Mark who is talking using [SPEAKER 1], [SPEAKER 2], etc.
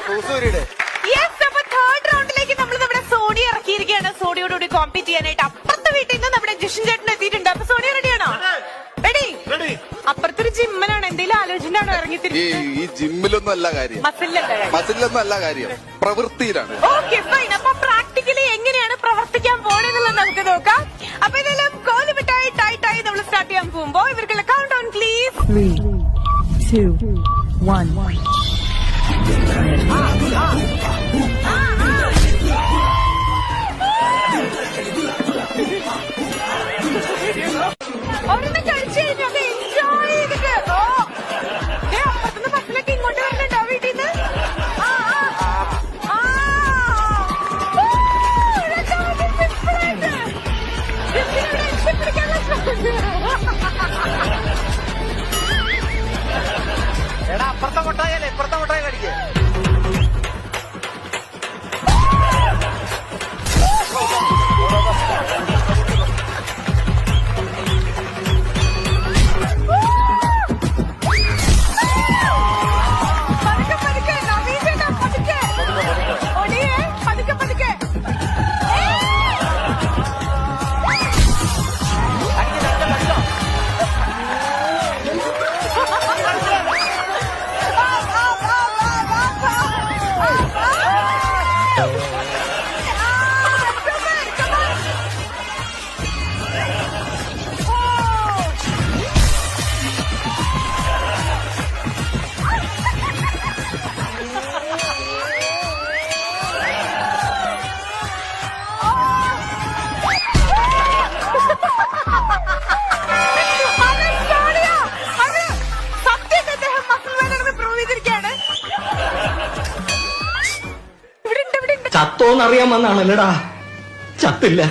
[SPEAKER 1] Third റൗണ്ടിലേക്ക് നമ്മൾ നമ്മുടെ Sony ഇറക്കിയിരിക്കുകയാണ്. സോണിയോടുകൂടി compete ചെയ്യാനായിട്ട് അപ്പുറത്തെ വീട്ടിൽ നിന്ന് നമ്മുടെ ജിഷൻ ചേട്ടൻ എത്തിയിട്ടുണ്ട്. അപ്പൊ സോണിയ റെഡിയാണോ? റെഡി. അപ്പുറത്തൊരു ജിമ്മനാണ്. എന്തെങ്കിലും ആലോചനയാണോ ഇറങ്ങിത്തിരിക്കുന്നത്?
[SPEAKER 2] ഈ ജിമ്മിലൊന്നും അല്ല കാര്യം, മസിലൊന്നും അല്ല കാര്യം, പ്രവൃത്തിയിലാണ്.
[SPEAKER 1] Okay fine. അപ്പൊ പ്രാക്ടിക്കലി എങ്ങനെയാണ് പ്രവർത്തിക്കാൻ പോണെന്നുള്ളത് നമുക്ക് നോക്കാം. അപ്പൊ ഇതെല്ലാം കോലുമിട്ടായി ടൈറ്റായി നമ്മൾ സ്റ്റാർട്ട് ചെയ്യാൻ പോകുമ്പോ ഇവർക്കുള്ള കൗണ്ട് ഡൗൺ പ്ലീസ്.
[SPEAKER 3] 3, 2, 1.
[SPEAKER 1] ഒരെണ്ണം കഴിച്ചു കഴിഞ്ഞു. അത് എൻജോയ് ചെയ്തിട്ട് അപ്പുറത്തുനിന്ന് ബസ്സിലൊക്കെ ഇങ്ങോട്ട് വരുന്നുണ്ടോ വീട്ടിൽ നിന്ന്?
[SPEAKER 4] എടാ അപ്പുറത്തെ മുട്ടായല്ലേ ഇപ്പുറത്തെ മുട്ടായി കടിക്കേ.
[SPEAKER 5] ചത്തോന്നറിയാൻ വന്നാണല്ലടാ, ചത്തില്ല.